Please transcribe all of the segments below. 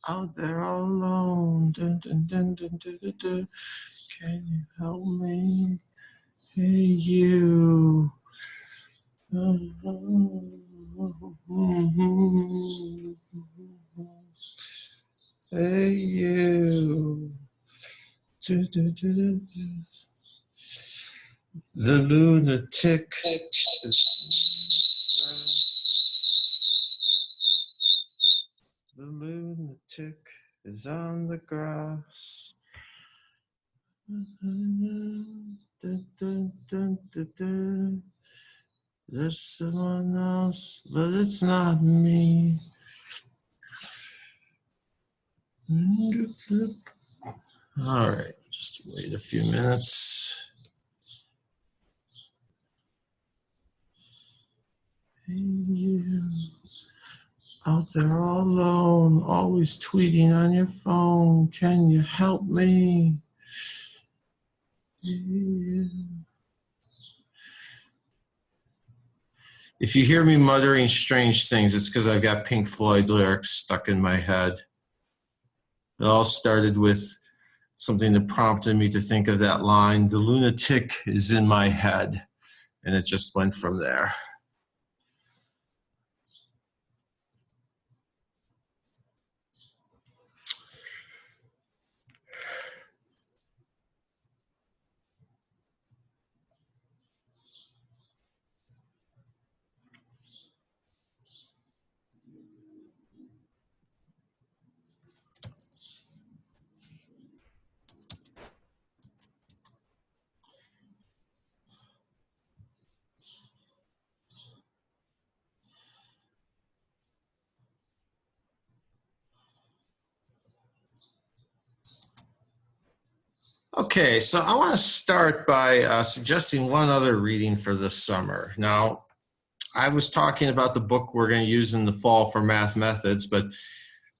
out there all alone. Dun, dun, dun, dun, dun, dun, dun. Can you help me? Hey, you. Hey, you. Du, du, du, du, du. The lunatic. The lunatic is on the grass. Dun, dun, dun, dun, dun. There's someone else, but it's not me. All right, just wait a few minutes. Hey, you. Out there all alone, always tweeting on your phone. Can you help me? Yeah. If you hear me muttering strange things, it's because I've got Pink Floyd lyrics stuck in my head. It all started with something that prompted me to think of that line, "The lunatic is in my head," and it just went from there. Okay, so I want to start by suggesting one other reading for this summer. Now, I was talking about the book we're going to use in the fall for math methods, but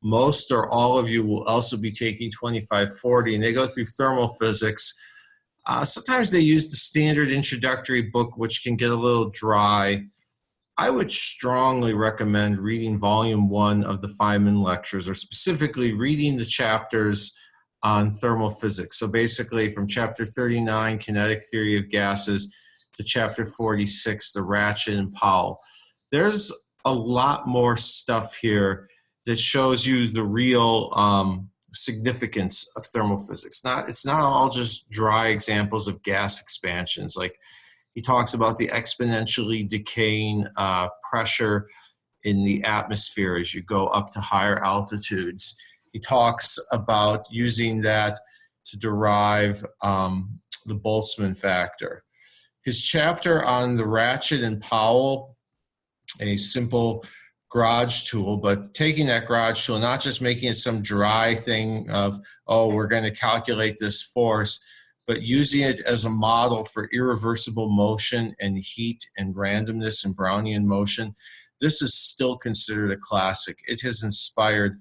most or all of you will also be taking 2540, and they go through thermal physics. Sometimes they use the standard introductory book, which can get a little dry. I would strongly recommend reading volume 1 of the Feynman lectures, or specifically reading the chapters on thermal physics. So basically from chapter 39, kinetic theory of gases, to chapter 46, the Ratchet and Powell. There's a lot more stuff here that shows you the real significance of thermal physics. It's not all just dry examples of gas expansions. Like he talks about the exponentially decaying pressure in the atmosphere as you go up to higher altitudes. He talks about using that to derive the Boltzmann factor. His chapter on the Ratchet and Powell, a simple garage tool, but taking that garage tool, not just making it some dry thing of, oh, we're going to calculate this force, but using it as a model for irreversible motion and heat and randomness and Brownian motion. This is still considered a classic. It has inspired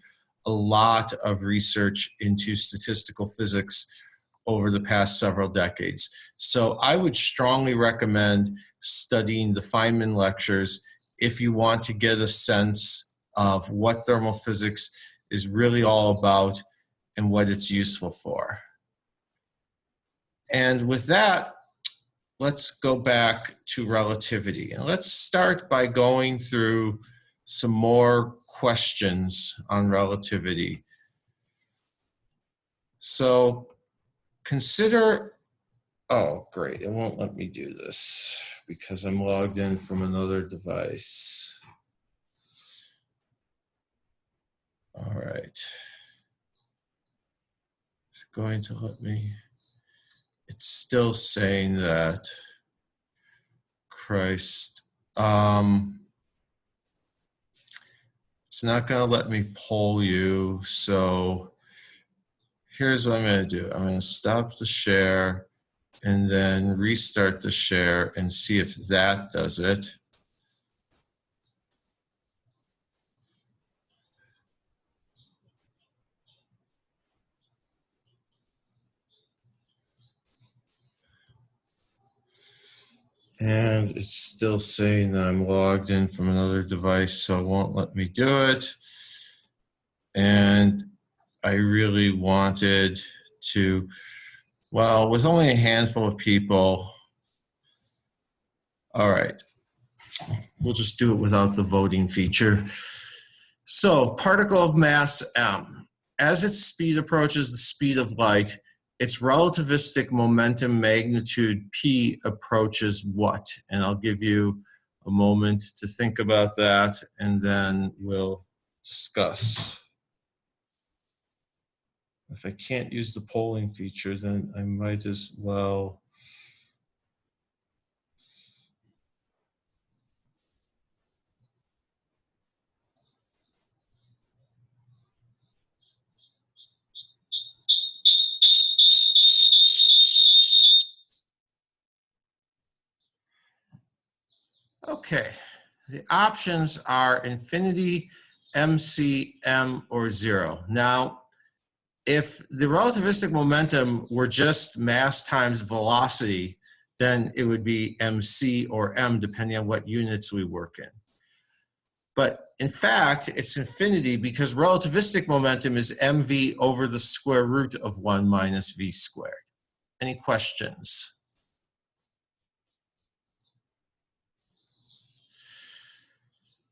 a lot of research into statistical physics over the past several decades. So I would strongly recommend studying the Feynman lectures if you want to get a sense of what thermal physics is really all about and what it's useful for. And with that, let's go back to relativity. And let's start by going through some more questions on relativity. So consider, oh great, it won't let me do this because I'm logged in from another device. All right. It's going to let me, it's still saying that, Christ. It's not going to let me poll you, so here's what I'm going to do. I'm going to stop the share and then restart the share and see if that does it. And it's still saying that I'm logged in from another device, so it won't let me do it. And I really wanted to, well, with only a handful of people, all right, we'll just do it without the voting feature. So, particle of mass m. As its speed approaches the speed of light, its relativistic momentum magnitude p approaches what? And I'll give you a moment to think about that, and then we'll discuss. If I can't use the polling feature, then I might as well. Okay, the options are infinity, MC, M, or 0. Now, if the relativistic momentum were just mass times velocity, then it would be MC or M, depending on what units we work in. But in fact, it's infinity because relativistic momentum is mv over the square root of 1 minus v squared. Any questions?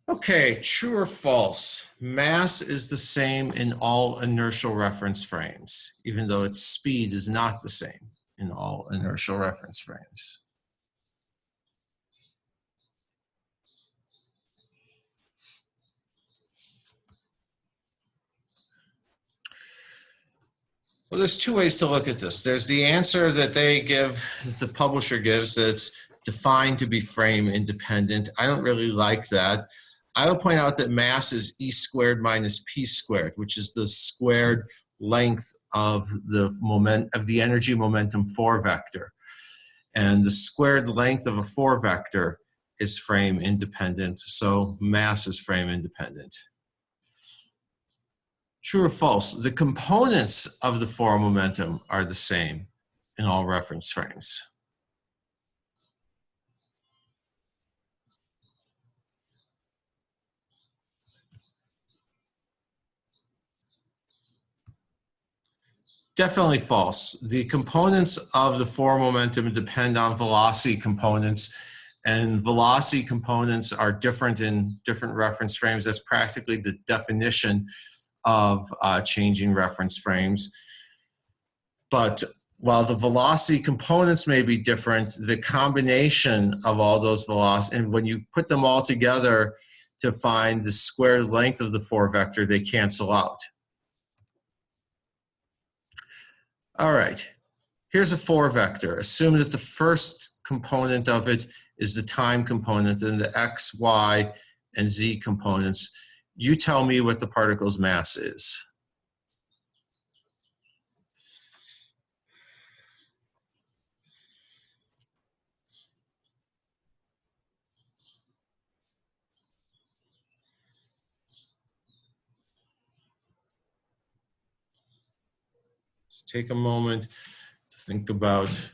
Okay, true or false? Mass is the same in all inertial reference frames, even though its speed is not the same in all inertial reference frames. Well, there's two ways to look at this. There's the answer that they give, that the publisher gives, that's defined to be frame independent. I don't really like that. I will point out that mass is e squared minus p squared, which is the squared length of the energy momentum 4 vector. And the squared length of a 4 vector is frame independent, so mass is frame independent. True or false? The components of the 4 momentum are the same in all reference frames. Definitely false. The components of the 4 momentum depend on velocity components, and velocity components are different in different reference frames. That's practically the definition of changing reference frames. But while the velocity components may be different, the combination of all those velocities, and when you put them all together to find the square length of the 4 vector, they cancel out. All right, here's a 4 vector. Assume that the first component of it is the time component, and the x, y, and z components. You tell me what the particle's mass is. Just take a moment to think about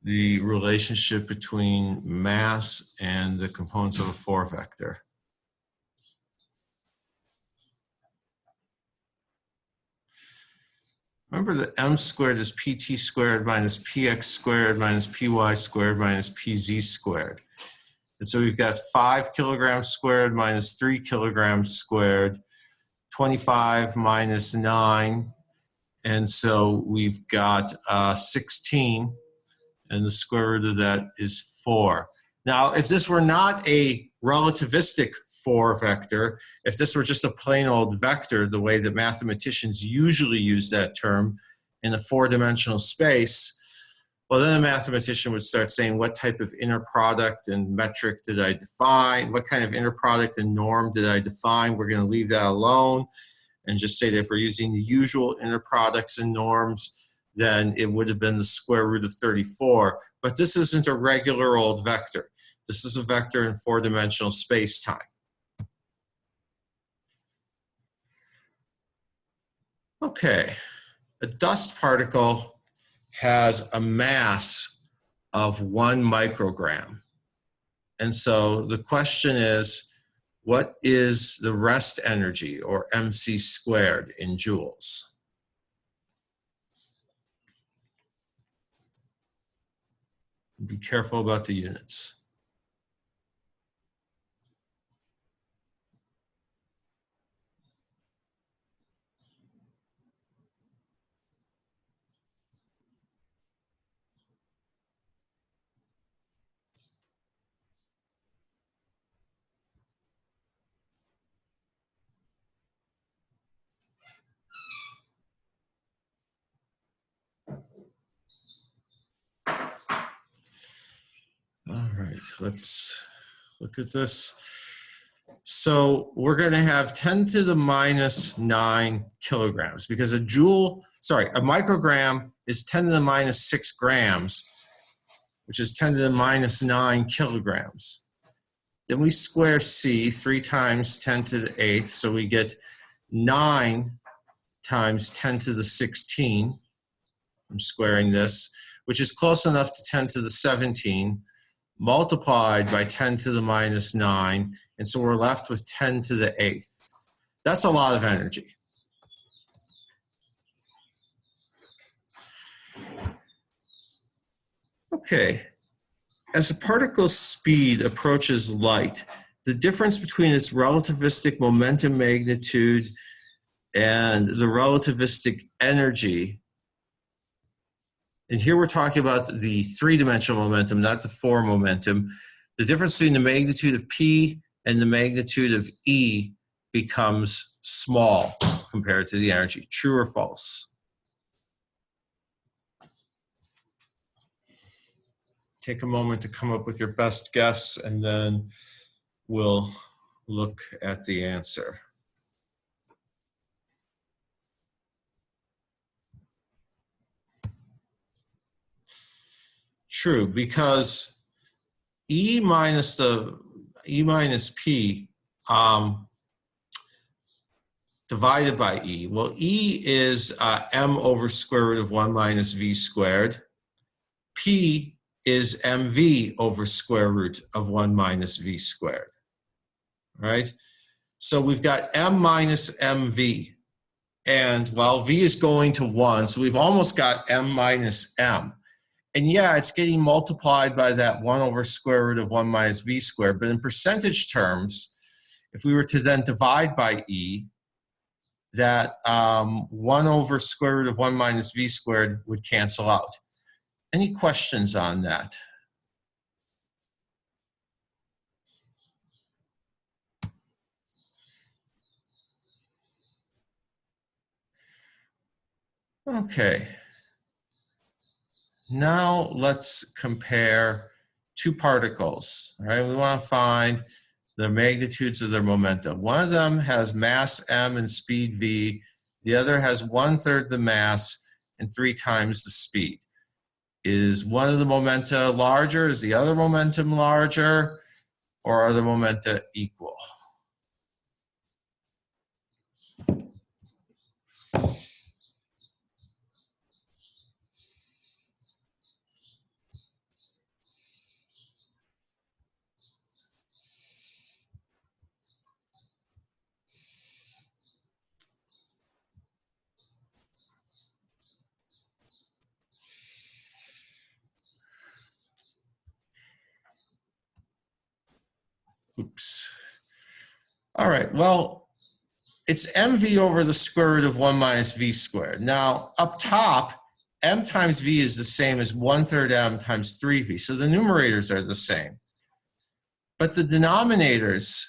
the relationship between mass and the components of a 4 vector. Remember that m squared is pt squared minus px squared minus py squared minus pz squared. And so we've got 5 kilograms squared minus 3 kilograms squared, 25 minus 9. And so we've got 16, and the square root of that is 4. Now, if this were not a relativistic 4 vector, if this were just a plain old vector, the way that mathematicians usually use that term in a 4-dimensional space, well, then a mathematician would start saying, what type of inner product and metric did I define? What kind of inner product and norm did I define? We're going to leave that alone and just say that if we're using the usual inner products and norms, then it would have been the square root of 34. But this isn't a regular old vector. This is a vector in 4-dimensional space-time. Okay, a dust particle has a mass of 1 microgram. And so the question is, what is the rest energy, or mc squared, in joules? Be careful about the units. All right, let's look at this. So we're going to have 10 to the minus 9 kilograms because a microgram is 10 to the minus 6 grams, which is 10 to the minus 9 kilograms. Then we square C 3 times 10 to the 8th, so we get 9 times 10 to the 16. I'm squaring this, which is close enough to 10 to the 17, multiplied by 10 to the minus 9, and so we're left with 10 to the 8th. That's a lot of energy. Okay, as a particle's speed approaches light, the difference between its relativistic momentum magnitude and the relativistic energy, and here we're talking about the 3-dimensional momentum, not the 4 momentum, the difference between the magnitude of P and the magnitude of E becomes small compared to the energy. True or false? Take a moment to come up with your best guess, and then we'll look at the answer. True, because E minus P divided by E. Well, E is m over square root of 1 minus v squared. P is mv over square root of 1 minus v squared, right? So we've got m minus mv, and while v is going to 1, so we've almost got m minus m. And yeah, it's getting multiplied by that 1 over square root of 1 minus v squared, but in percentage terms, if we were to then divide by E, that 1 over square root of 1 minus v squared would cancel out. Any questions on that? Okay. Now let's compare two particles. All right, we want to find the magnitudes of their momentum. One of them has mass m and speed v. The other has 1/3 the mass and 3 times the speed. Is one of the momenta larger? Is the other momentum larger? Or are the momenta equal? Oops. All right, well, it's mv over the square root of 1 minus v squared. Now, up top, m times v is the same as 1/3 m times 3v, so the numerators are the same. But the denominators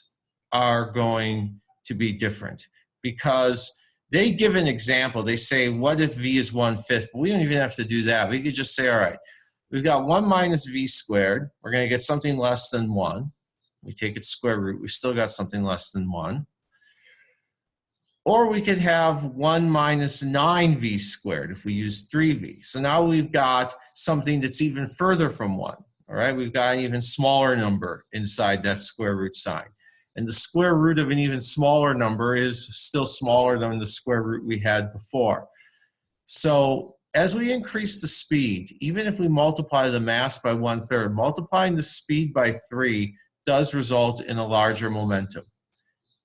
are going to be different because they give an example. They say, what if v is 1/5? But we don't even have to do that. We could just say, all right, we've got 1 minus v squared. We're going to get something less than 1. We take its square root. We still got something less than 1. Or we could have 1 minus 9v squared if we use 3v. So now we've got something that's even further from 1. All right, we've got an even smaller number inside that square root sign. And the square root of an even smaller number is still smaller than the square root we had before. So as we increase the speed, even if we multiply the mass by 1/3, multiplying the speed by 3 does result in a larger momentum.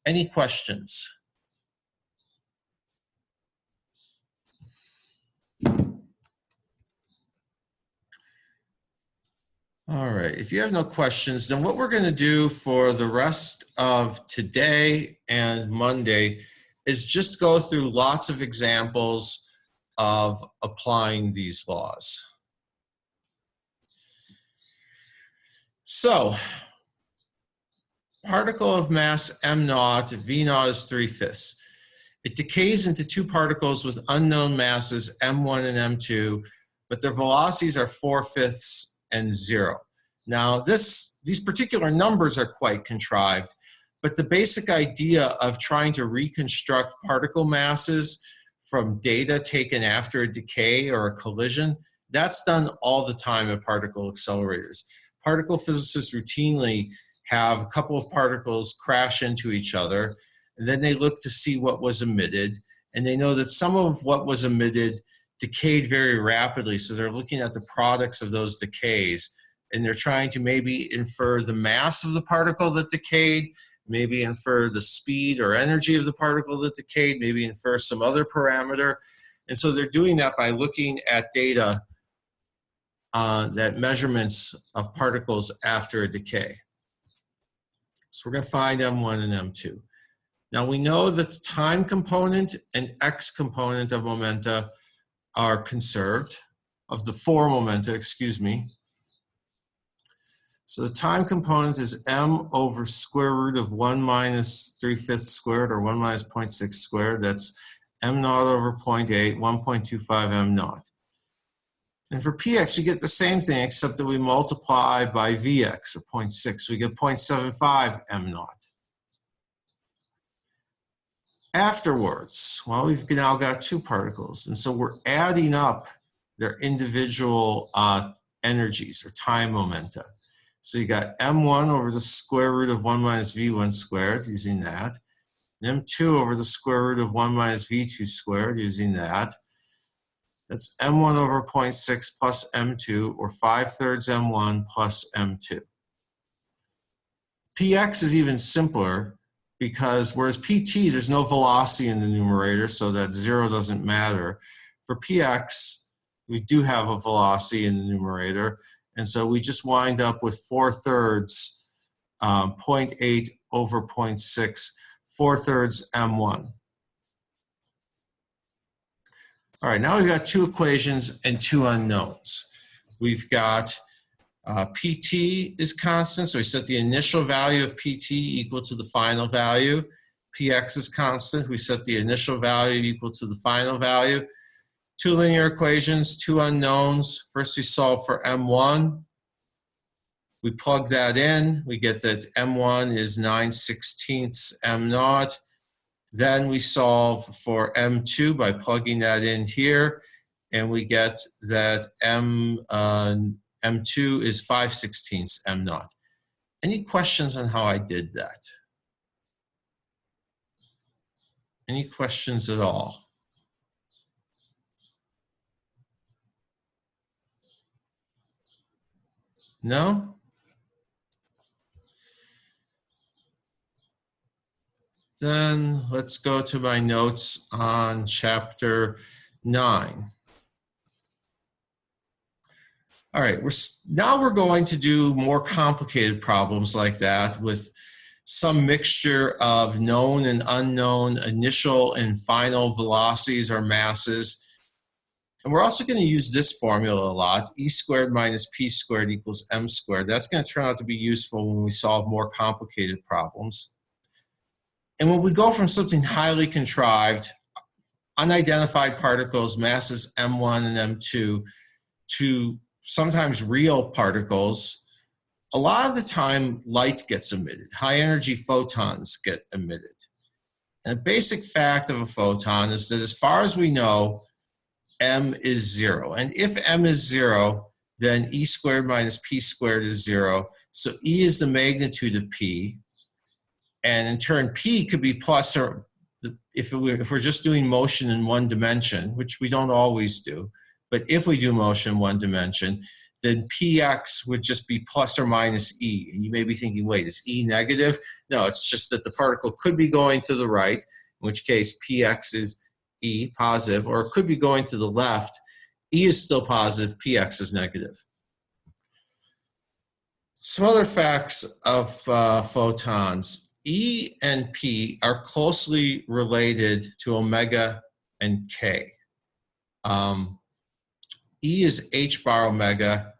Any questions? All right, if you have no questions, then what we're going to do for the rest of today and Monday is just go through lots of examples of applying these laws. So, particle of mass m naught, v naught is 3/5. It decays into two particles with unknown masses m1 and m2, but their velocities are 4/5 and 0. Now, these particular numbers are quite contrived, but the basic idea of trying to reconstruct particle masses from data taken after a decay or a collision, that's done all the time at particle accelerators. Particle physicists routinely have a couple of particles crash into each other, and then they look to see what was emitted, and they know that some of what was emitted decayed very rapidly, so they're looking at the products of those decays, and they're trying to maybe infer the mass of the particle that decayed, maybe infer the speed or energy of the particle that decayed, maybe infer some other parameter. And so they're doing that by looking at data that measurements of particles after a decay. So we're going to find m1 and m2. Now we know that the time component and x component of momenta are conserved, of the four momenta, excuse me. So the time component is m over square root of 1 minus 3/5 squared, or 1 minus 0.6 squared. That's m naught over 0.8, 1.25 m naught. And for px, we get the same thing, except that we multiply by vx, or 0.6. We get 0.75 m naught. Afterwards, well, we've now got two particles, and so we're adding up their individual energies, or time momenta. So you got m1 over the square root of 1 minus v1 squared, using that. And m2 over the square root of 1 minus v2 squared, using that. That's m1 over 0.6 plus m2, or 5/3 m1 plus m2. Px is even simpler, because whereas pt, there's no velocity in the numerator, so that 0 doesn't matter. For px, we do have a velocity in the numerator, and so we just wind up with 4/3, 0.8 over 0.6, 4/3 m1. All right, now we've got two equations and two unknowns. We've got PT is constant, so we set the initial value of PT equal to the final value. PX is constant, we set the initial value equal to the final value. Two linear equations, two unknowns. First we solve for M1. We plug that in, we get that M1 is 9/16 m naught. Then we solve for M2 by plugging that in here, and we get that M2 is 5/16 m naught. Any questions on how I did that? Any questions at all? No? Then let's go to my notes on chapter 9. All right, now we're going to do more complicated problems like that with some mixture of known and unknown initial and final velocities or masses. And we're also going to use this formula a lot, e squared minus p squared equals m squared. That's going to turn out to be useful when we solve more complicated problems. And when we go from something highly contrived, unidentified particles, masses m1 and m2, to sometimes real particles, a lot of the time light gets emitted. High energy photons get emitted. And a basic fact of a photon is that as far as we know, m is 0. And if m is 0, then e squared minus p squared is 0. So e is the magnitude of p. And in turn, p could be plus, or if we're just doing motion in one dimension, which we don't always do, but if we do motion in one dimension, then px would just be plus or minus e. And you may be thinking, wait, is e negative? No, it's just that the particle could be going to the right, in which case px is e, positive, or it could be going to the left. E is still positive, px is negative. Some other facts of photons. E and P are closely related to omega and K. E is h bar omega,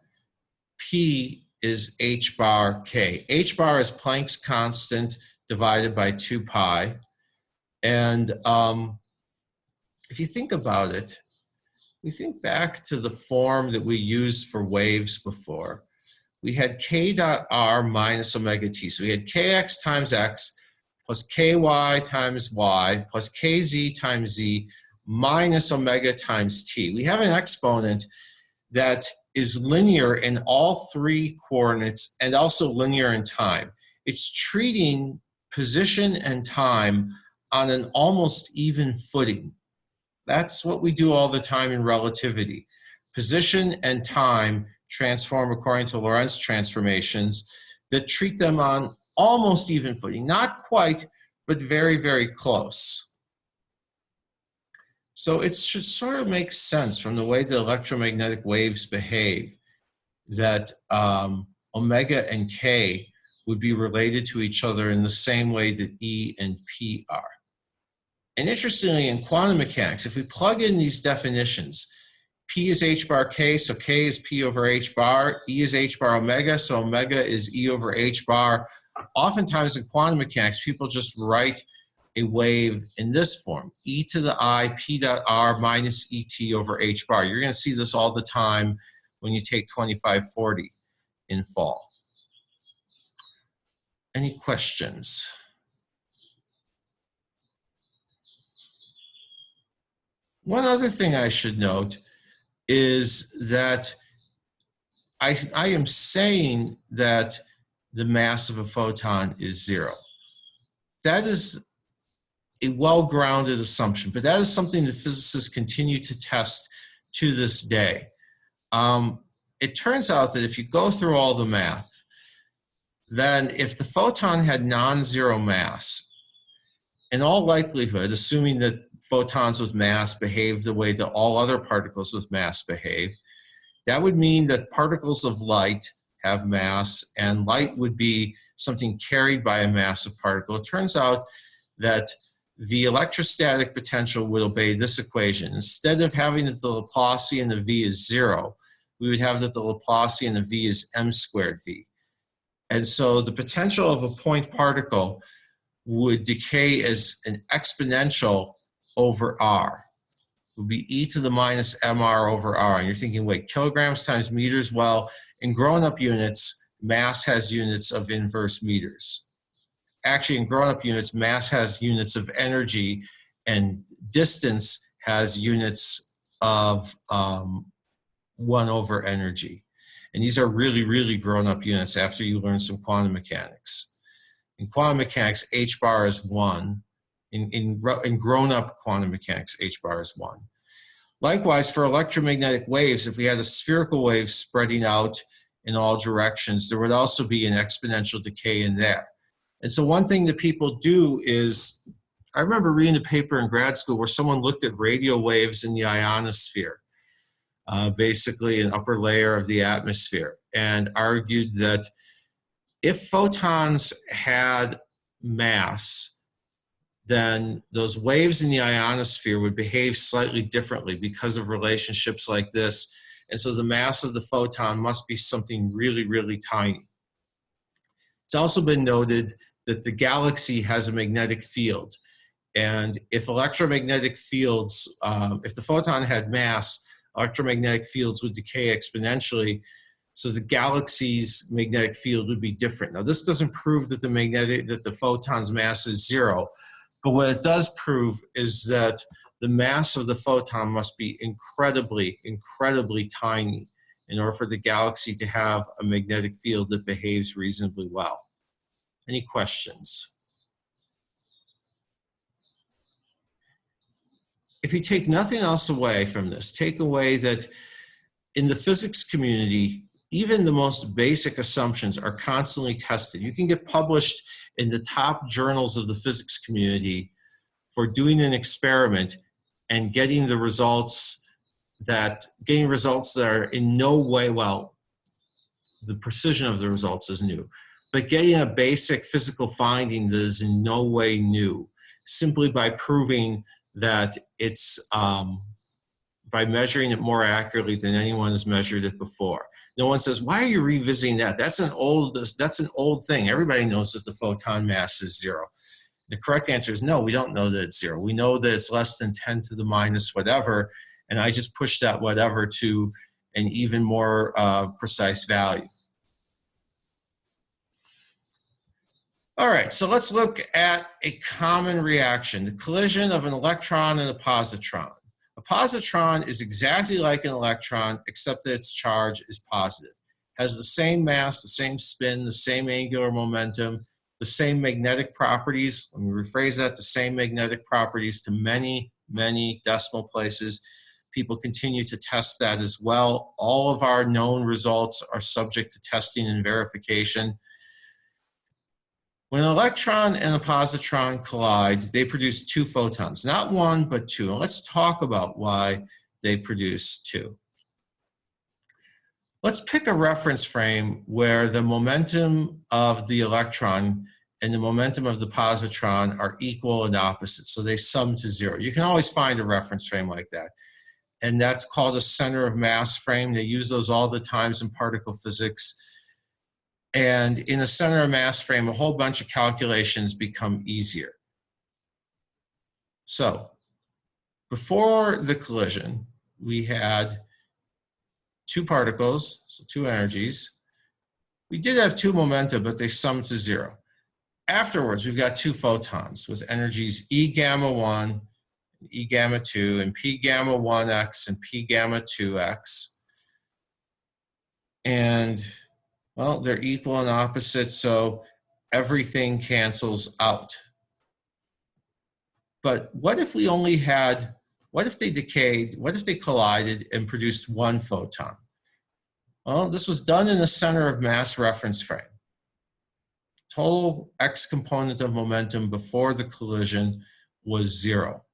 P is h bar K. H bar is Planck's constant divided by 2 pi. And if you think about it, we think back to the form that we used for waves before. We had k dot r minus omega t. So we had kx times x plus ky times y plus kz times z minus omega times t. We have an exponent that is linear in all 3 coordinates and also linear in time. It's treating position and time on an almost even footing. That's what we do all the time in relativity. Position and time transform according to Lorentz transformations that treat them on almost even footing. Not quite, but very, very close. So it should sort of make sense from the way the electromagnetic waves behave that omega and K would be related to each other in the same way that E and P are. And interestingly, in quantum mechanics, if we plug in these definitions, P is h bar K, so K is P over h bar, E is h bar omega, so omega is E over h bar. Oftentimes in quantum mechanics, people just write a wave in this form, e to the I P dot r minus et over h bar. You're going to see this all the time when you take 2540 in fall. Any questions? One other thing I should note is that I am saying that the mass of a photon is 0. That is a well-grounded assumption, but that is something that physicists continue to test to this day. It turns out that if you go through all the math, then if the photon had non-zero mass, in all likelihood, assuming that photons with mass behave the way that all other particles with mass behave, that would mean that particles of light have mass, and light would be something carried by a massive particle. It turns out that the electrostatic potential would obey this equation. Instead of having that the Laplacian of V is 0, we would have that the Laplacian of V is m squared V. And so the potential of a point particle would decay as an exponential over r. It would be e to the minus mr over r. And you're thinking, wait, kilograms times meters? Well, in grown-up units, mass has units of inverse meters. Actually, in grown-up units, mass has units of energy, and distance has units of 1 over energy. And these are really, really grown-up units after you learn some quantum mechanics. In quantum mechanics, h bar is 1. In grown-up quantum mechanics, h bar is 1. Likewise, for electromagnetic waves, if we had a spherical wave spreading out in all directions, there would also be an exponential decay in there. And so one thing that people do is, I remember reading a paper in grad school where someone looked at radio waves in the ionosphere, basically an upper layer of the atmosphere, and argued that if photons had mass, then those waves in the ionosphere would behave slightly differently because of relationships like this. And so the mass of the photon must be something really, really tiny. It's also been noted that the galaxy has a magnetic field. And if electromagnetic fields, if the photon had mass, electromagnetic fields would decay exponentially. So the galaxy's magnetic field would be different. Now, this doesn't prove that the photon's mass is 0. But what it does prove is that the mass of the photon must be incredibly, incredibly tiny in order for the galaxy to have a magnetic field that behaves reasonably well. Any questions? If you take nothing else away from this, take away that in the physics community, even the most basic assumptions are constantly tested. You can get published in the top journals of the physics community for doing an experiment and getting results that are in no way, well, the precision of the results is new. But getting a basic physical finding that is in no way new, simply by proving that it's, by measuring it more accurately than anyone has measured it before. No one says, why are you revisiting that? That's an old thing. Everybody knows that the photon mass is 0. The correct answer is no, we don't know that it's 0. We know that it's less than 10 to the minus whatever, and I just pushed that whatever to an even more precise value. All right, so let's look at a common reaction, the collision of an electron and a positron. A positron is exactly like an electron, except that its charge is positive. It has the same mass, the same spin, the same angular momentum, the same magnetic properties. Let me rephrase that, the same magnetic properties to many, many decimal places. People continue to test that as well. All of our known results are subject to testing and verification. When an electron and a positron collide, they produce 2 photons, not 1, but 2. And let's talk about why they produce 2. Let's pick a reference frame where the momentum of the electron and the momentum of the positron are equal and opposite, so they sum to 0. You can always find a reference frame like that. And that's called a center of mass frame. They use those all the times in particle physics. And in a center of mass frame, a whole bunch of calculations become easier. So before the collision, we had 2 particles, so 2 energies. We did have 2 momenta, but they sum to 0. Afterwards, we've got 2 photons with energies E gamma 1, E gamma 2, and P gamma 1x and P gamma 2x. And well, they're equal and opposite, so everything cancels out. But what if we only had, what if they decayed, what if they collided and produced 1 photon? Well, this was done in a center of mass reference frame. Total x component of momentum before the collision was 0.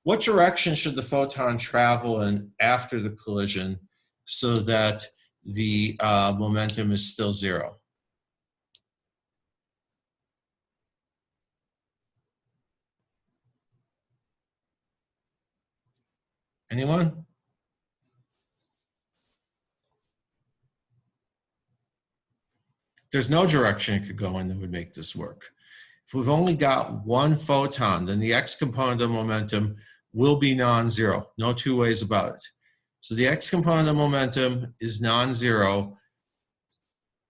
What direction should the photon travel in after the collision so that the momentum is still 0? Anyone? There's no direction it could go in that would make this work. If we've only got 1 photon, then the x component of momentum will be non-zero. No 2 ways about it. So the x component of momentum is non-zero.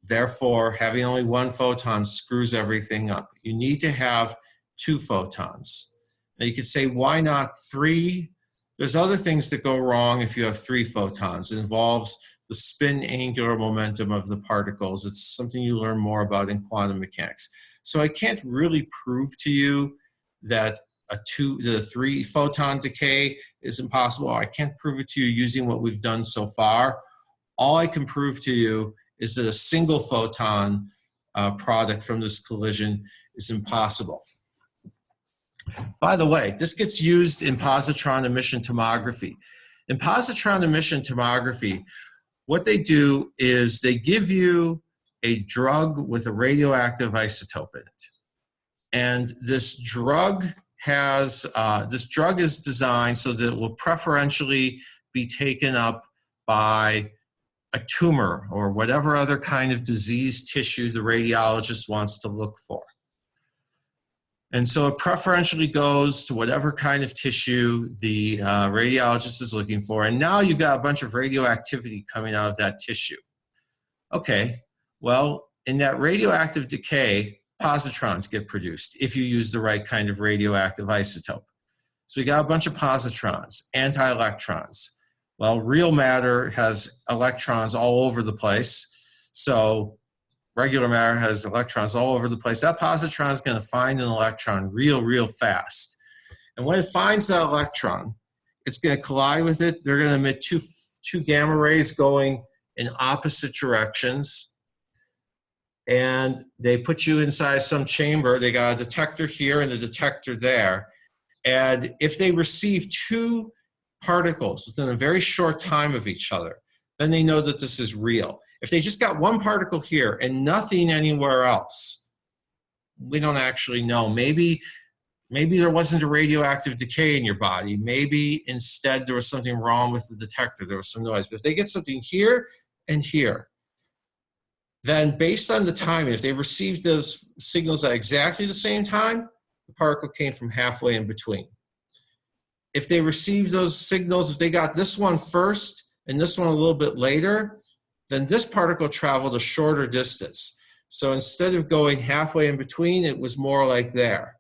Therefore, having only 1 photon screws everything up. You need to have 2 photons. Now you could say, why not 3? There's other things that go wrong if you have 3 photons. It involves the spin angular momentum of the particles. It's something you learn more about in quantum mechanics. So I can't really prove to you that a 3 photon decay is impossible. I can't prove it to you using what we've done so far. All I can prove to you is that a single photon product from this collision is impossible. By the way, this gets used in positron emission tomography. In positron emission tomography, what they do is they give you a drug with a radioactive isotope in it. And this drug has, this drug is designed so that it will preferentially be taken up by a tumor or whatever other kind of diseased tissue the radiologist wants to look for. And so it preferentially goes to whatever kind of tissue the radiologist is looking for. And now you've got a bunch of radioactivity coming out of that tissue. Okay, well, in that radioactive decay, positrons get produced if you use the right kind of radioactive isotope. So we got a bunch of positrons, anti-electrons. Well, real matter has electrons all over the place. So regular matter has electrons all over the place. That positron is going to find an electron real fast. And when it finds that electron, it's going to collide with it. They're going to emit two gamma rays going in opposite directions. And they put you inside some chamber. They got a detector here and a detector there. And if they receive 2 particles within a very short time of each other, then they know that this is real. If they just got one particle here and nothing anywhere else, we don't actually know. Maybe there wasn't a radioactive decay in your body. Maybe instead there was something wrong with the detector. There was some noise. But if they get something here and here, then based on the timing, if they received those signals at exactly the same time, the particle came from halfway in between. If they received those signals, if they got this one first and this one a little bit later, then this particle traveled a shorter distance. So instead of going halfway in between, it was more like there.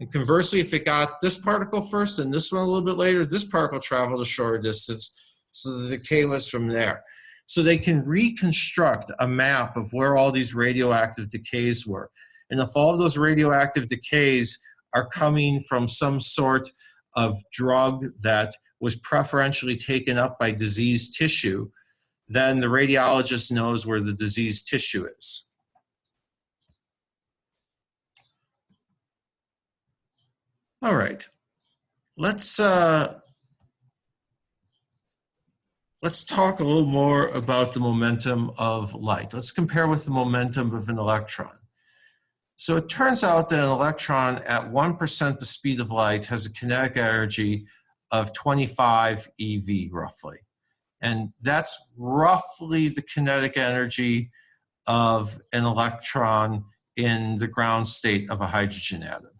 And conversely, if it got this particle first and this one a little bit later, this particle traveled a shorter distance, so the decay was from there. So they can reconstruct a map of where all these radioactive decays were. And if all of those radioactive decays are coming from some sort of drug that was preferentially taken up by diseased tissue, then the radiologist knows where the diseased tissue is. All right, let's talk a little more about the momentum of light. Let's compare with the momentum of an electron. So it turns out that an electron at 1% the speed of light has a kinetic energy of 25 eV roughly. And that's roughly the kinetic energy of an electron in the ground state of a hydrogen atom.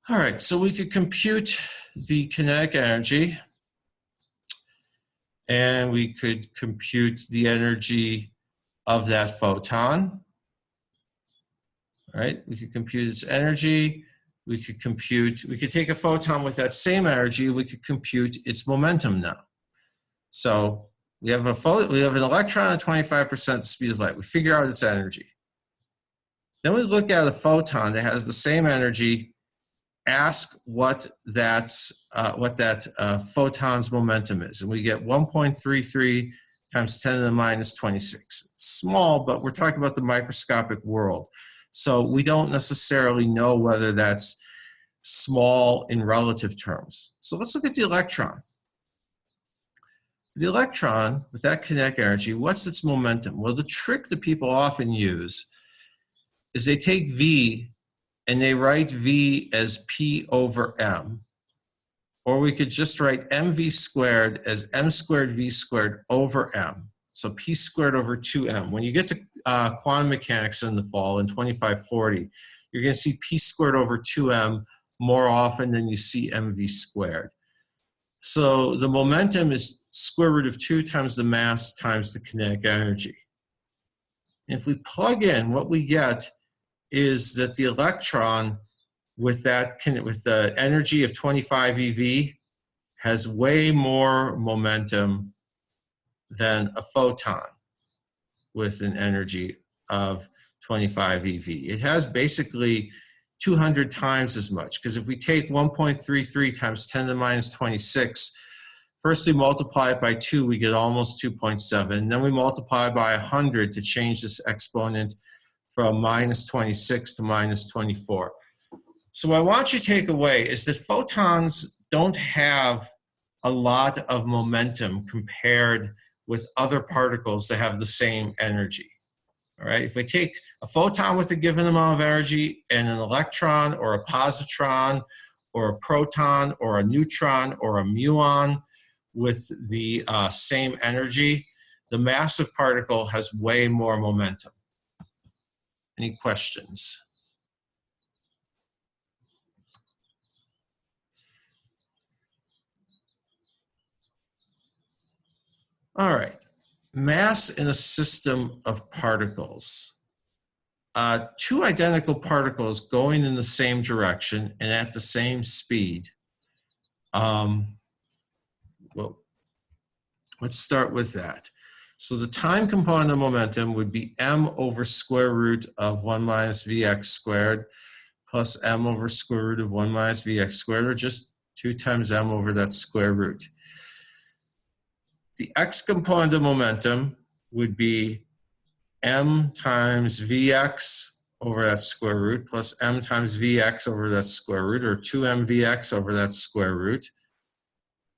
All right, so we could compute the kinetic energy, and we could compute the energy of that photon. All right, we could compute its energy. We could take a photon with that same energy. We could compute its momentum now. So we have an electron at 25% the speed of light. We figure out its energy. Then we look at a photon that has the same energy. Ask what that photon's momentum is, and we get 1.33 times 10 to the minus 26. It's small, but we're talking about the microscopic world. So we don't necessarily know whether that's small in relative terms. So let's look at the electron. The electron, with that kinetic energy, what's its momentum? Well, the trick that people often use is they take V and they write V as P over M. Or we could just write mv squared as m squared v squared over m. So p squared over 2m. When you get to quantum mechanics in the fall in 2540, you're going to see p squared over 2m more often than you see mv squared. So the momentum is square root of 2 times the mass times the kinetic energy. And if we plug in, what we get is that the electron with the energy of 25 eV has way more momentum than a photon with an energy of 25 eV. It has basically 200 times as much, because if we take 1.33 times 10 to the minus 26, first we multiply it by 2, we get almost 2.7. And then we multiply by 100 to change this exponent from minus 26 to minus 24. So what I want you to take away is that photons don't have a lot of momentum compared with other particles that have the same energy. All right, if we take a photon with a given amount of energy and an electron or a positron or a proton or a neutron or a muon with the same energy, the massive particle has way more momentum. Any questions? All right, mass in a system of particles. Two identical particles going in the same direction and at the same speed. Well, let's start with that. So the time component of momentum would be m over square root of 1 minus vx squared plus m over square root of 1 minus vx squared, or just 2 times m over that square root. The x component of momentum would be m times vx over that square root plus m times vx over that square root, or 2m vx over that square root.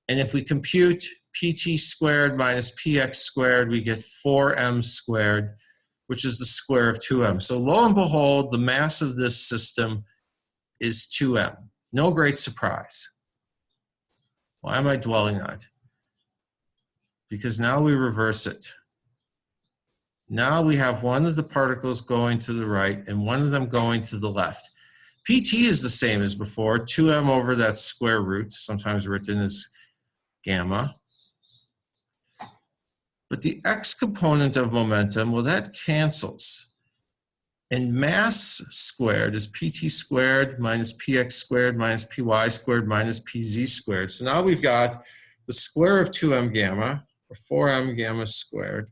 And if we compute pt squared minus px squared, we get 4m squared, which is the square of 2m. So lo and behold, the mass of this system is 2m. No great surprise. Why am I dwelling on it? Because now we reverse it. Now we have one of the particles going to the right and one of them going to the left. PT is the same as before, 2m over that square root, sometimes written as gamma. But the x component of momentum, well, that cancels. And mass squared is pt squared minus px squared minus py squared minus pz squared. So now we've got the square of 2m gamma, or 4m gamma squared,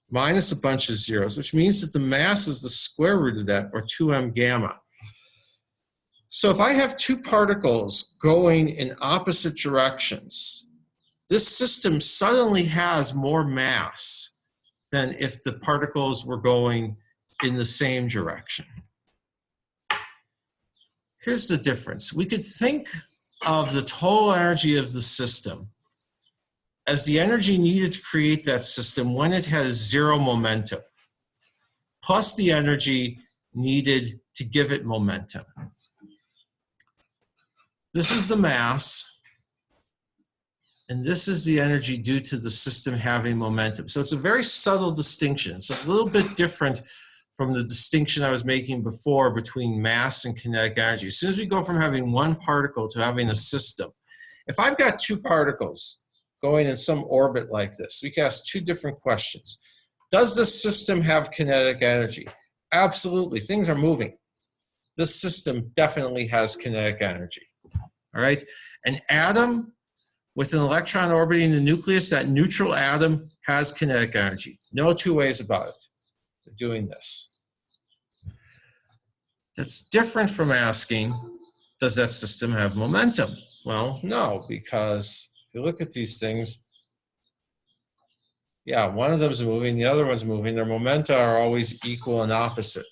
minus a bunch of zeros, which means that the mass is the square root of that, or 2m gamma. So if I have two particles going in opposite directions, this system suddenly has more mass than if the particles were going in the same direction. Here's the difference. We could think of the total energy of the system as the energy needed to create that system when it has zero momentum, plus the energy needed to give it momentum. This is the mass, and this is the energy due to the system having momentum. So it's a very subtle distinction. It's a little bit different from the distinction I was making before between mass and kinetic energy. As soon as we go from having one particle to having a system, if I've got two particles going in some orbit like this, we can ask two different questions. Does this system have kinetic energy? Absolutely, things are moving. This system definitely has kinetic energy, all right? An atom with an electron orbiting the nucleus, that neutral atom has kinetic energy. No two ways about it. They're doing this. That's different from asking, does that system have momentum? Well, no, because if you look at these things, yeah, one of them is moving, the other one's moving. Their momenta are always equal and opposite.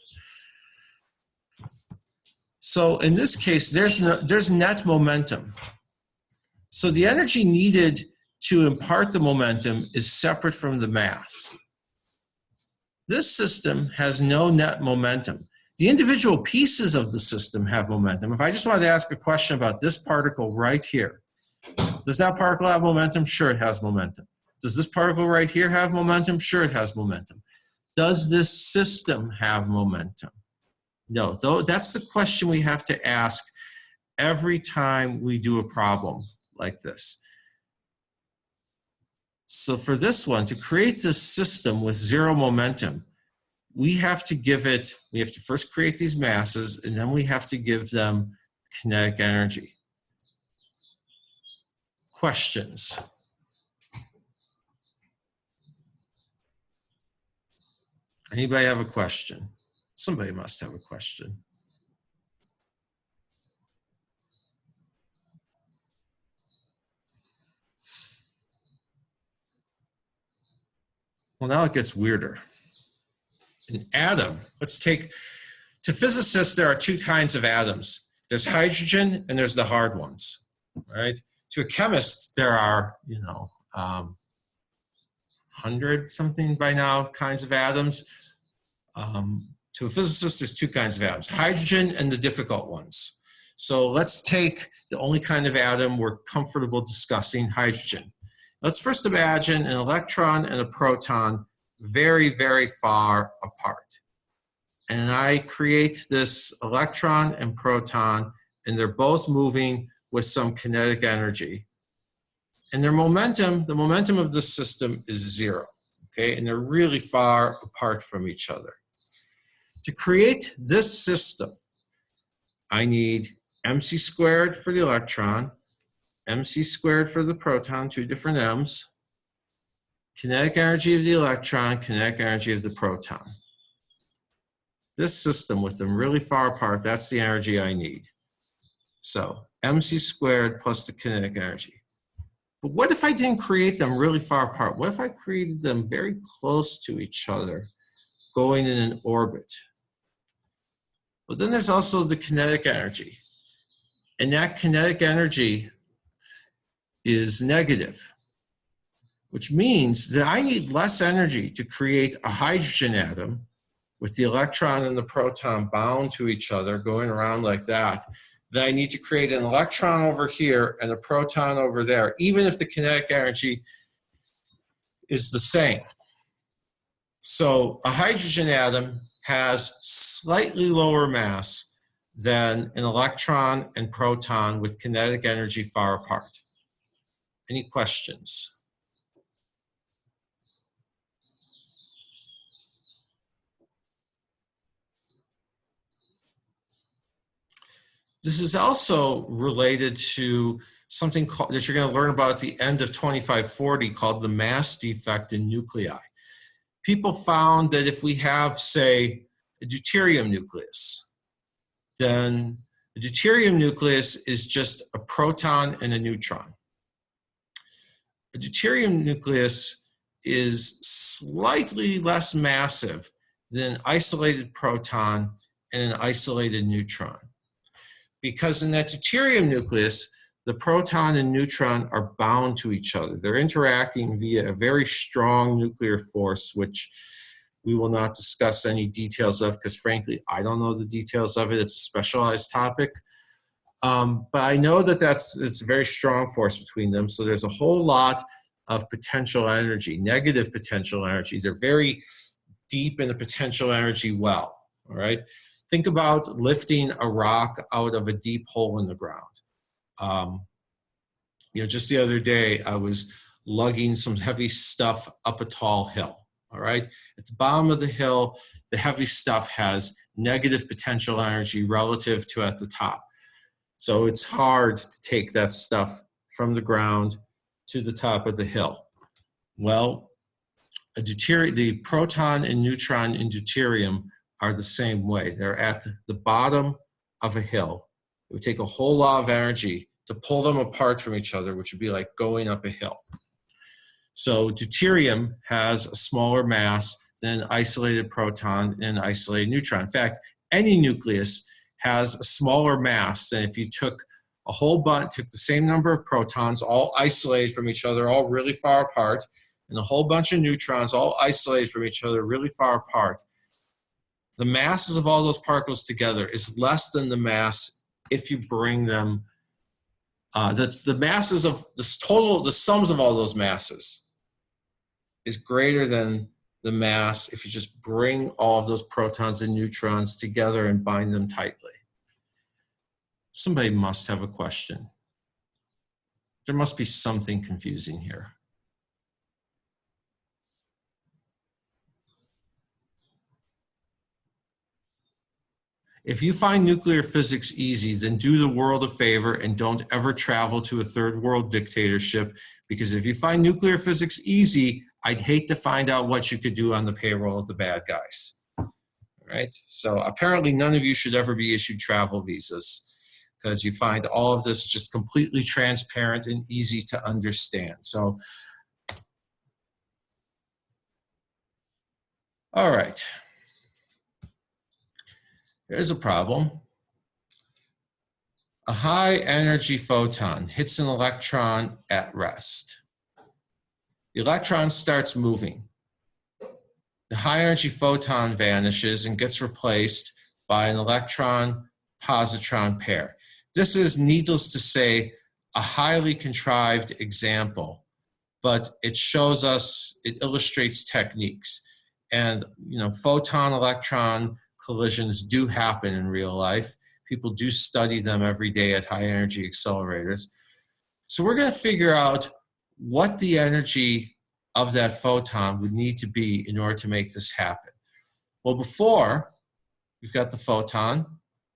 So in this case, there's net momentum. So the energy needed to impart the momentum is separate from the mass. This system has no net momentum. The individual pieces of the system have momentum. If I just wanted to ask a question about this particle right here, does that particle have momentum? Sure, it has momentum. Does this particle right here have momentum? Sure, it has momentum. Does this system have momentum? No, though that's the question we have to ask every time we do a problem like this. So for this one, to create this system with zero momentum, we have to first create these masses, and then we have to give them kinetic energy. Questions? Anybody have a question? Somebody must have a question. Well, now it gets weirder. An atom, to physicists, there are two kinds of atoms. There's hydrogen and there's the hard ones, right? To a chemist, there are, 100 something by now kinds of atoms. To a physicist, there's two kinds of atoms, hydrogen and the difficult ones. So let's take the only kind of atom we're comfortable discussing, hydrogen. Let's first imagine an electron and a proton very, very far apart. And I create this electron and proton, and they're both moving with some kinetic energy. And their momentum, the momentum of this system is zero, okay? And they're really far apart from each other. To create this system, I need mc squared for the electron, mc squared for the proton, two different m's, kinetic energy of the electron, kinetic energy of the proton. This system with them really far apart, that's the energy I need. So mc squared plus the kinetic energy. But what if I didn't create them really far apart? What if I created them very close to each other, going in an orbit? But then there's also the kinetic energy. And that kinetic energy is negative. which means that I need less energy to create a hydrogen atom with the electron and the proton bound to each other, going around like that, then I need to create an electron over here and a proton over there, even if the kinetic energy is the same. So a hydrogen atom has slightly lower mass than an electron and proton with kinetic energy far apart. Any questions? This is also related to something that you're going to learn about at the end of 2540 called the mass defect in nuclei. People found that if we have, say, a deuterium nucleus, then a deuterium nucleus is just a proton and a neutron. A deuterium nucleus is slightly less massive than an isolated proton and an isolated neutron. Because in that deuterium nucleus, the proton and neutron are bound to each other. They're interacting via a very strong nuclear force, which we will not discuss any details of because, frankly, I don't know the details of it. It's a specialized topic. But I know that it's a very strong force between them. So there's a whole lot of potential energy, negative potential energy. They're very deep in the potential energy well, all right? Think about lifting a rock out of a deep hole in the ground. Just the other day, I was lugging some heavy stuff up a tall hill, all right? At the bottom of the hill, the heavy stuff has negative potential energy relative to at the top. So it's hard to take that stuff from the ground to the top of the hill. Well, the proton and neutron in deuterium are the same way. They're at the bottom of a hill. It would take a whole lot of energy to pull them apart from each other, which would be like going up a hill. So deuterium has a smaller mass than an isolated proton and an isolated neutron. In fact, any nucleus has a smaller mass than if you took a whole bunch, took the same number of protons, all isolated from each other, all really far apart, and a whole bunch of neutrons, all isolated from each other, really far apart. The masses of all those particles together is less than the mass if you bring them, the masses of this total, the sums of all those masses is greater than the mass if you just bring all of those protons and neutrons together and bind them tightly. Somebody must have a question. There must be something confusing here. If you find nuclear physics easy, then do the world a favor and don't ever travel to a third world dictatorship, because if you find nuclear physics easy, I'd hate to find out what you could do on the payroll of the bad guys. All right? So apparently none of you should ever be issued travel visas because you find all of this just completely transparent and easy to understand. So, all right. Here's a problem. A high energy photon hits an electron at rest. The electron starts moving. The high energy photon vanishes and gets replaced by an electron-positron pair. This is, needless to say, a highly contrived example, but it shows us, it illustrates techniques. And, photon-electron collisions do happen in real life. People do study them every day at high energy accelerators. So we're going to figure out what the energy of that photon would need to be in order to make this happen. Well, before, we've got the photon.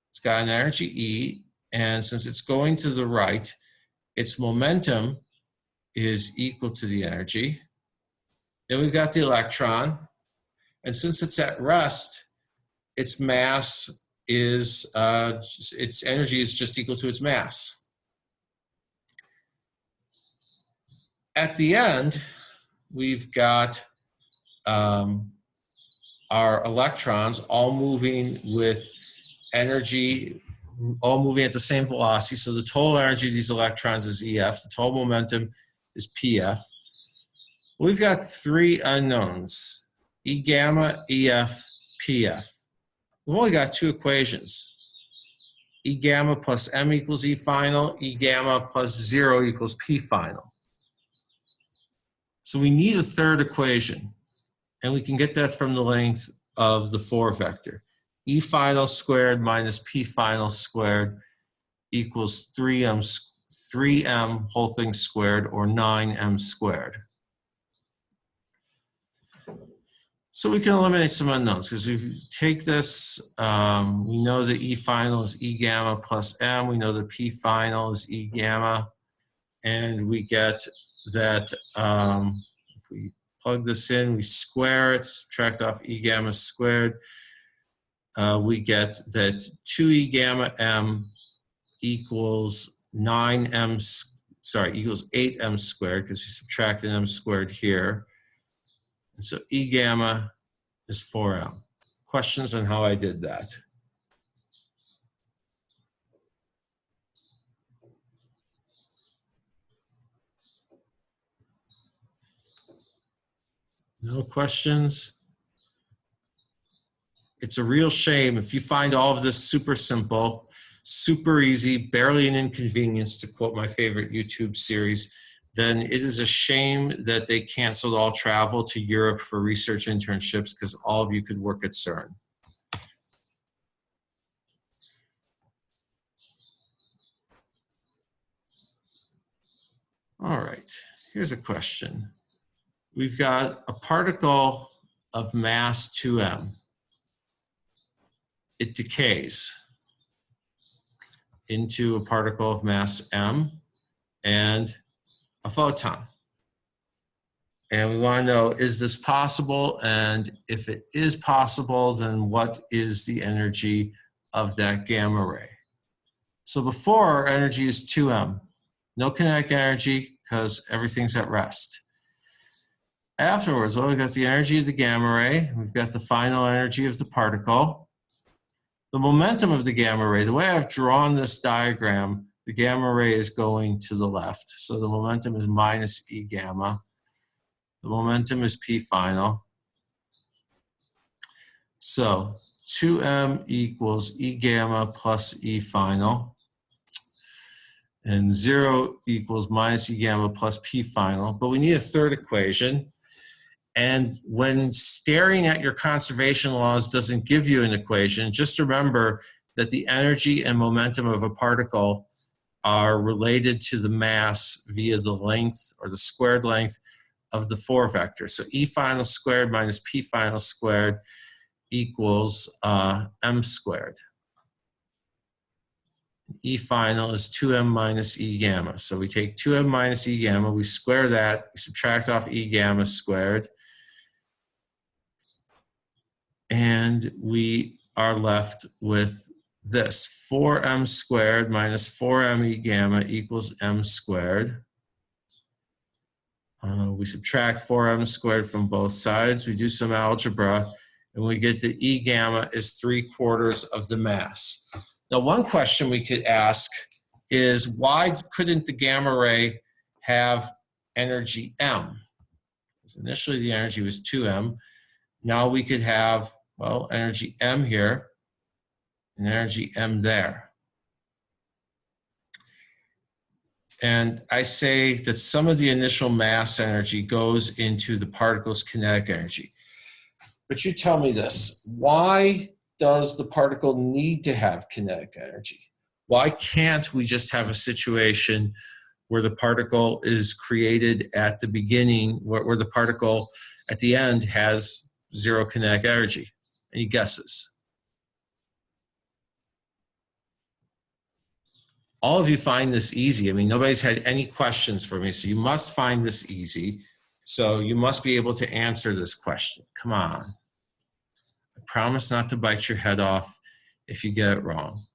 It's got an energy E, and since it's going to the right, its momentum is equal to the energy. Then we've got the electron, and since it's at rest, its mass is, its energy is just equal to its mass. At the end, we've got our electrons all moving with energy, all moving at the same velocity. So the total energy of these electrons is EF. The total momentum is PF. We've got three unknowns, E gamma, EF, PF. We've only got two equations. E gamma plus M equals E final, E gamma plus 0 equals P final. So we need a third equation, and we can get that from the length of the 4 vector. E final squared minus P final squared equals 3m whole thing squared, or 9m squared. So we can eliminate some unknowns, because if you take this, we know that E final is E gamma plus M. We know that P final is E gamma. And we get that if we plug this in, we square it, subtract off E gamma squared. We get that 2E gamma M equals 9m, equals 8m squared, because we subtracted m squared here. And so E gamma is 4m. Questions on how I did that? No questions? It's a real shame if you find all of this super simple, super easy, barely an inconvenience, to quote my favorite YouTube series, then it is a shame that they canceled all travel to Europe for research internships, because all of you could work at CERN. All right, here's a question. We've got a particle of mass 2m. It decays into a particle of mass m and a photon. And we want to know, is this possible? And if it is possible, then what is the energy of that gamma ray? So before, our energy is 2m. No kinetic energy, because everything's at rest. Afterwards, well, we've got the energy of the gamma ray. We've got the final energy of the particle. The momentum of the gamma ray, the way I've drawn this diagram, the gamma ray is going to the left. So the momentum is minus E gamma. The momentum is P final. So 2m equals E gamma plus E final. And 0 equals minus E gamma plus P final. But we need a third equation. And when staring at your conservation laws doesn't give you an equation, just remember that the energy and momentum of a particle are related to the mass via the length, or the squared length, of the 4 vector. So E final squared minus P final squared equals m squared. E final is 2m minus E gamma. So we take 2m minus E gamma, we square that, we subtract off E gamma squared, and we are left with this. 4m squared minus 4m E gamma equals m squared. We subtract 4m squared from both sides. We do some algebra, and we get that E gamma is 3/4 of the mass. Now, one question we could ask is, why couldn't the gamma ray have energy m? Because initially the energy was 2m. Now we could have, well, energy m here and energy m there. And I say that some of the initial mass energy goes into the particle's kinetic energy. But you tell me this, why does the particle need to have kinetic energy? Why can't we just have a situation where the particle is created at the beginning, where the particle at the end has 0 kinetic energy? Any guesses? All of you find this easy. I mean, nobody's had any questions for me, so you must find this easy. So you must be able to answer this question. Come on. I promise not to bite your head off if you get it wrong.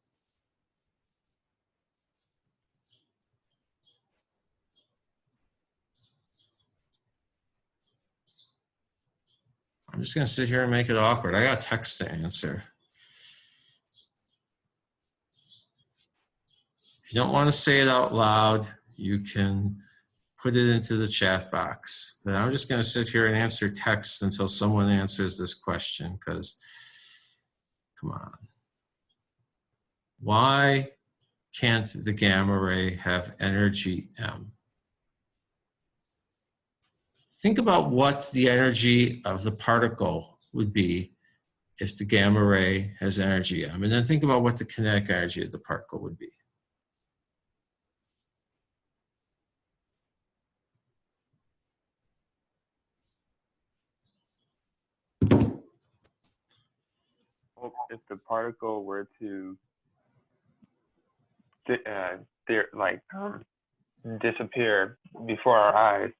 I'm just going to sit here and make it awkward. I got text to answer. If you don't want to say it out loud, you can put it into the chat box. But I'm just going to sit here and answer text until someone answers this question, because, come on. Why can't the gamma ray have energy M? Think about what the energy of the particle would be if the gamma ray has energy M, and then think about what the kinetic energy of the particle would be. If the particle were to disappear before our eyes,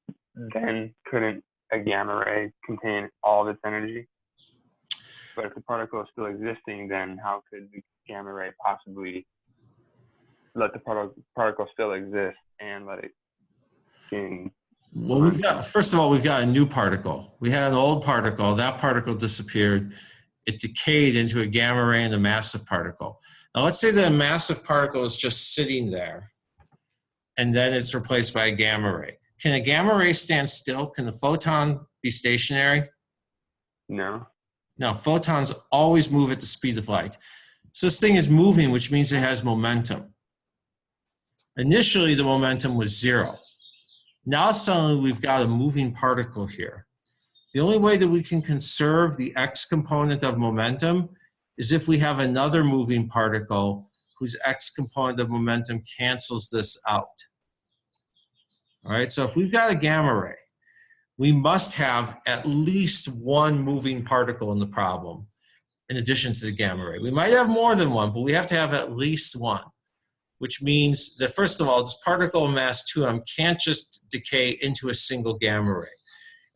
then couldn't a gamma ray contain all of its energy? But if the particle is still existing, then how could the gamma ray possibly let the particle still exist and let it gain? Well, first of all, we've got a new particle. We had an old particle. That particle disappeared. It decayed into a gamma ray and a massive particle. Now, let's say that a massive particle is just sitting there, and then it's replaced by a gamma ray. Can a gamma ray stand still? Can the photon be stationary? No. No, photons always move at the speed of light. So this thing is moving, which means it has momentum. Initially, the momentum was 0. Now suddenly we've got a moving particle here. The only way that we can conserve the x component of momentum is if we have another moving particle whose x component of momentum cancels this out. All right, so if we've got a gamma ray, we must have at least one moving particle in the problem in addition to the gamma ray. We might have more than one, but we have to have at least one, which means that, first of all, this particle of mass 2m can't just decay into a single gamma ray.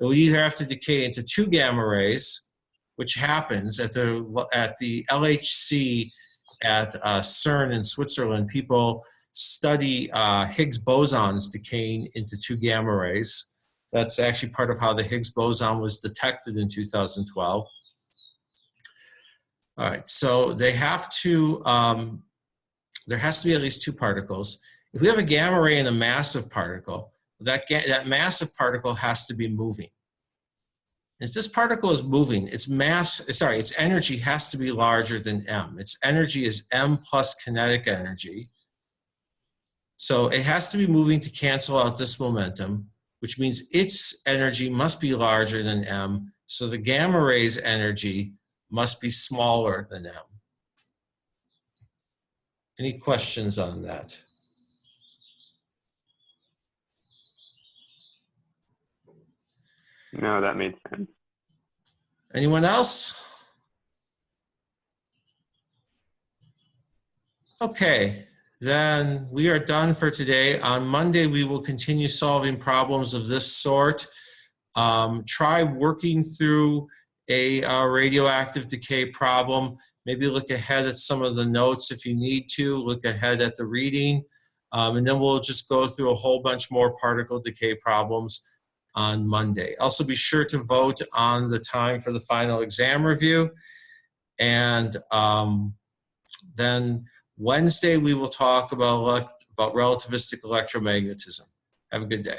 It will either have to decay into 2 gamma rays, which happens at the LHC at CERN in Switzerland. People study Higgs bosons decaying into 2 gamma rays. That's actually part of how the Higgs boson was detected in 2012. All right, so they have to, there has to be at least 2 particles. If we have a gamma ray and a massive particle, that massive particle has to be moving. And if this particle is moving, its energy has to be larger than m. Its energy is m plus kinetic energy. So it has to be moving to cancel out this momentum, which means its energy must be larger than m. So the gamma ray's energy must be smaller than m. Any questions on that? No, that made sense. Anyone else? Okay, then we are done for today. On Monday, we will continue solving problems of this sort. Try working through a radioactive decay problem. Maybe look ahead at some of the notes if you need to. Look ahead at the reading. And then we'll just go through a whole bunch more particle decay problems on Monday. Also be sure to vote on the time for the final exam review. And then Wednesday we will talk about relativistic electromagnetism. Have a good day.